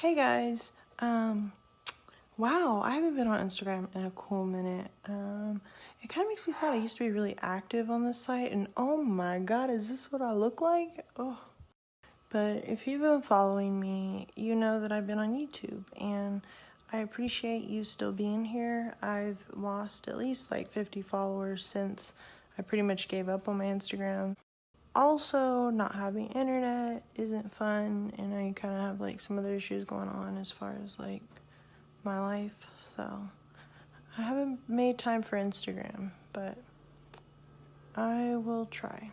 Hey guys, wow, I haven't been on Instagram in a cool minute. It kind of makes me sad. I used to be really active on this site, and oh my god, is this what I look like? Oh. But if you've been following me, you know that I've been on YouTube, and I appreciate you still being here. I've lost at least like 50 followers since I pretty much gave up on my Instagram. Also, not having internet isn't fun, and I kind of have like some other issues going on as far as like my life, so I haven't made time for Instagram, but I will try.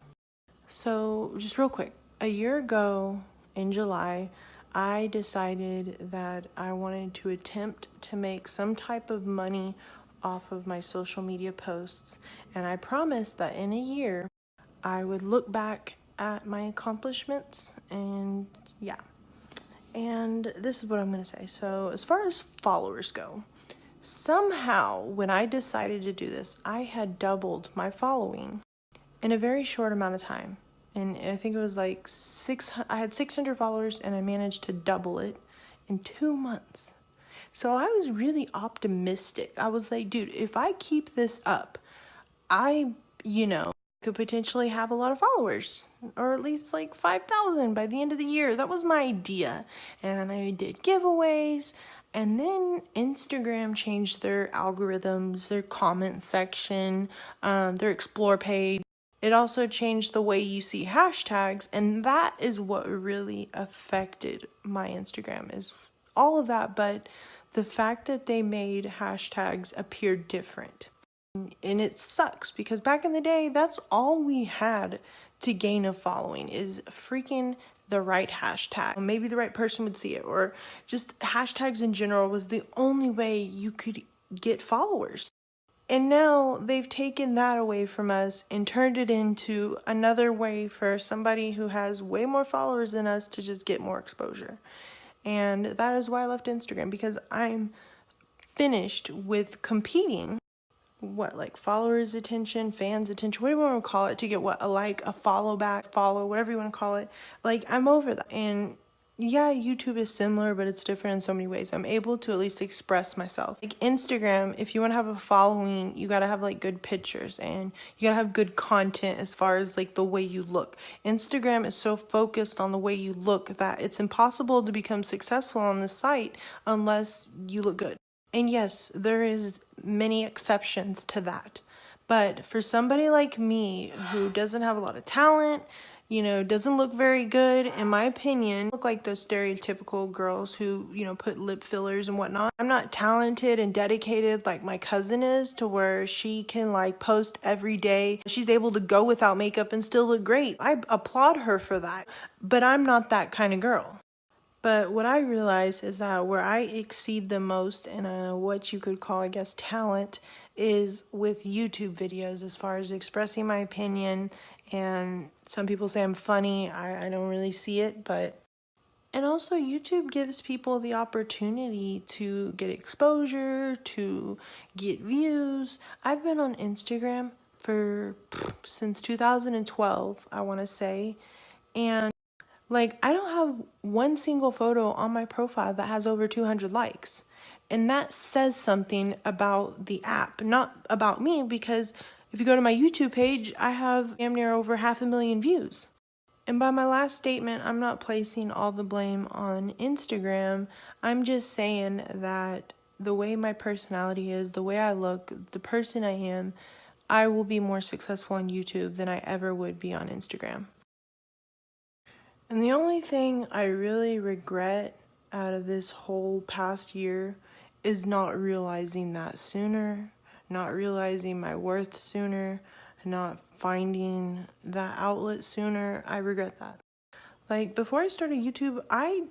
So, just real quick, a year ago in July, I decided that I wanted to attempt to make some type of money off of my social media posts, and I promised that in a year I would look back at my accomplishments, and yeah. And this is what I'm going to say. So, as far as followers go, somehow when I decided to do this, I had doubled my following in a very short amount of time. And I think it was like I had 600 followers, and I managed to double it in 2 months. So I was really optimistic. I was like, dude, if I keep this up, I could potentially have a lot of followers, or at least like 5,000 by the end of the year. That was my idea. And I did giveaways, and then Instagram changed their algorithms, their comment section, their explore page. It also changed the way you see hashtags, and that is what really affected my Instagram, is all of that, but the fact that they made hashtags appear different. And it sucks because back in the day, that's all we had to gain a following is freaking the right hashtag. Maybe the right person would see it, or just hashtags in general was the only way you could get followers. And now they've taken that away from us and turned it into another way for somebody who has way more followers than us to just get more exposure. And that is why I left Instagram, because I'm finished with competing followers attention, fans attention, whatever you want to call it, to get a like, a follow back, follow, whatever you want to call it. Like, I'm over that. And yeah, YouTube is similar, but it's different in so many ways. I'm able to at least express myself. Like Instagram, if you want to have a following, you got to have like good pictures, and you got to have good content as far as like the way you look. Instagram is so focused on the way you look that it's impossible to become successful on the site unless you look good. And yes, there is many exceptions to that. But for somebody like me who doesn't have a lot of talent, doesn't look very good, in my opinion, look like those stereotypical girls who, put lip fillers and whatnot. I'm not talented and dedicated like my cousin is, to where she can like post every day. She's able to go without makeup and still look great. I applaud her for that. But I'm not that kind of girl. But what I realize is that where I exceed the most in what you could call, I guess, talent, is with YouTube videos, as far as expressing my opinion. And some people say I'm funny. I don't really see it, but... And also, YouTube gives people the opportunity to get exposure, to get views. I've been on Instagram since 2012, I want to say. And like, I don't have one single photo on my profile that has over 200 likes. And that says something about the app, not about me, because if you go to my YouTube page, I have damn near over 500,000 views. And by my last statement, I'm not placing all the blame on Instagram. I'm just saying that the way my personality is, the way I look, the person I am, I will be more successful on YouTube than I ever would be on Instagram. And the only thing I really regret out of this whole past year is not realizing that sooner, not realizing my worth sooner, not finding that outlet sooner. I regret that. Like, before I started YouTube, I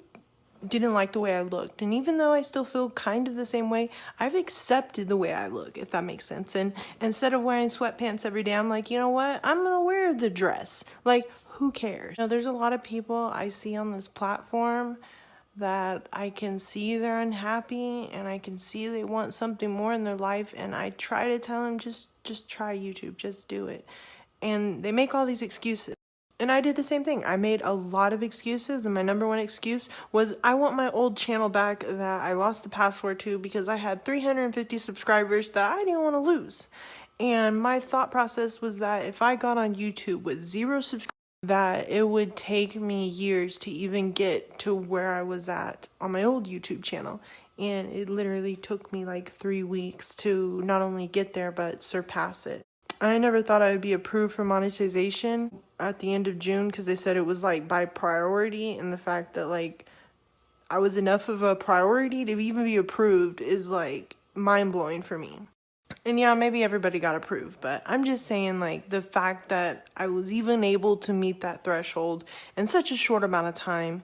didn't like the way I looked. And even though I still feel kind of the same way, I've accepted the way I look, if that makes sense. And instead of wearing sweatpants every day, I'm like, you know what? I'm going to wear the dress. Like, who cares? There's a lot of people I see on this platform that I can see they're unhappy, and I can see they want something more in their life. And I try to tell them, just try YouTube, just do it. And they make all these excuses. And I did the same thing. I made a lot of excuses, and my number one excuse was I want my old channel back that I lost the password to because I had 350 subscribers that I didn't want to lose. And my thought process was that if I got on YouTube with 0 subscribers, that it would take me years to even get to where I was at on my old YouTube channel. And it literally took me like 3 weeks to not only get there, but surpass it. I never thought I would be approved for monetization at the end of June because they said it was like by priority, and the fact that like I was enough of a priority to even be approved is like mind-blowing for me. And yeah, maybe everybody got approved, but I'm just saying like the fact that I was even able to meet that threshold in such a short amount of time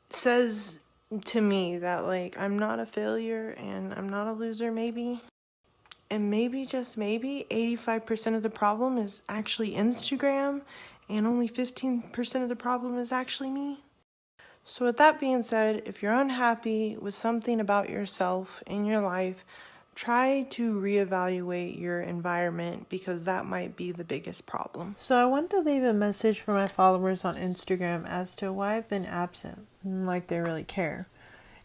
says to me that like I'm not a failure and I'm not a loser maybe. And maybe, just maybe, 85% of the problem is actually Instagram and only 15% of the problem is actually me. So with that being said, if you're unhappy with something about yourself in your life, try to reevaluate your environment because that might be the biggest problem. So I want to leave a message for my followers on Instagram as to why I've been absent, like they really care.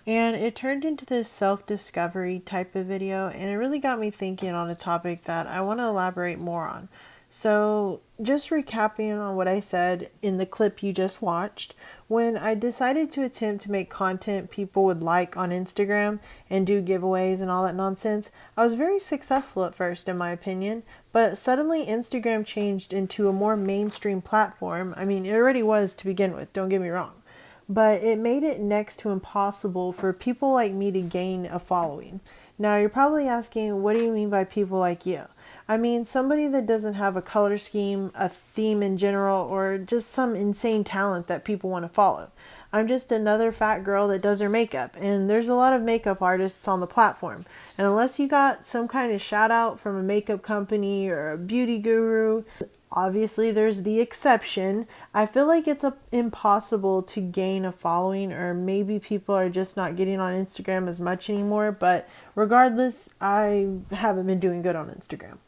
And it turned into this self-discovery type of video, and it really got me thinking on a topic that I want to elaborate more on. So just recapping on what I said in the clip you just watched, when I decided to attempt to make content people would like on Instagram and do giveaways and all that nonsense, I was very successful at first in my opinion, but suddenly Instagram changed into a more mainstream platform. I mean, it already was to begin with, don't get me wrong. But it made it next to impossible for people like me to gain a following. Now you're probably asking, what do you mean by people like you? I mean somebody that doesn't have a color scheme, a theme in general, or just some insane talent that people want to follow. I'm just another fat girl that does her makeup, and there's a lot of makeup artists on the platform. And unless you got some kind of shout out from a makeup company or a beauty guru, obviously there's the exception, I feel like it's impossible to gain a following, or maybe people are just not getting on Instagram as much anymore, but regardless, I haven't been doing good on Instagram.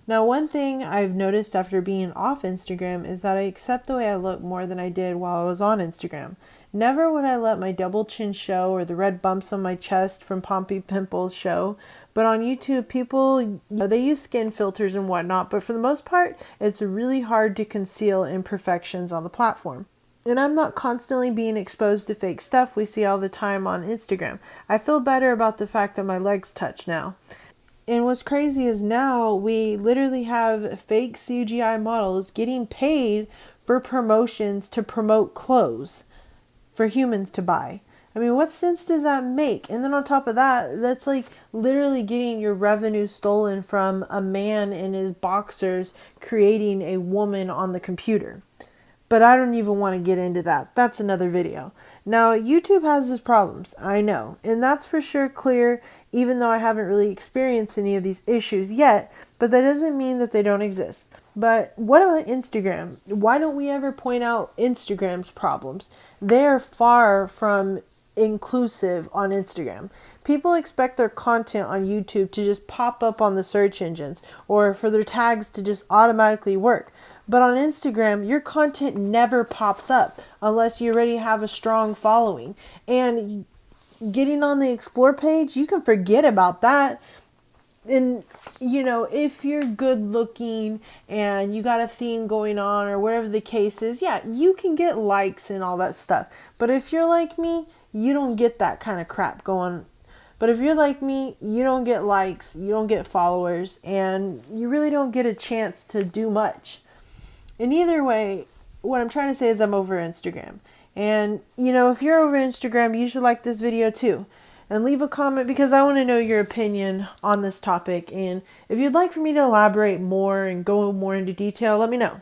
Now, one thing I've noticed after being off Instagram is that I accept the way I look more than I did while I was on Instagram. Never would I let my double chin show or the red bumps on my chest from Pompey pimples show, but on YouTube, people, they use skin filters and whatnot, but for the most part, it's really hard to conceal imperfections on the platform. And I'm not constantly being exposed to fake stuff we see all the time on Instagram. I feel better about the fact that my legs touch now. And what's crazy is now we literally have fake CGI models getting paid for promotions to promote clothes for humans to buy. I mean, what sense does that make? And then on top of that, that's like literally getting your revenue stolen from a man in his boxers creating a woman on the computer. But I don't even want to get into that. That's another video. Now, YouTube has its problems, I know, and that's for sure clear, even though I haven't really experienced any of these issues yet, but that doesn't mean that they don't exist. But what about Instagram? Why don't we ever point out Instagram's problems? They're far from inclusive on Instagram. People expect their content on YouTube to just pop up on the search engines, or for their tags to just automatically work. But on Instagram, your content never pops up unless you already have a strong following. And getting on the explore page, you can forget about that. And, you know, if you're good looking and you got a theme going on or whatever the case is, yeah, you can get likes and all that stuff. But if you're like me, you don't get that kind of crap going. But if you're like me, you don't get likes, you don't get followers, and you really don't get a chance to do much. And either way, what I'm trying to say is I'm over Instagram. And, you know, if you're over Instagram, you should like this video too. And leave a comment because I want to know your opinion on this topic. And if you'd like for me to elaborate more and go more into detail, let me know.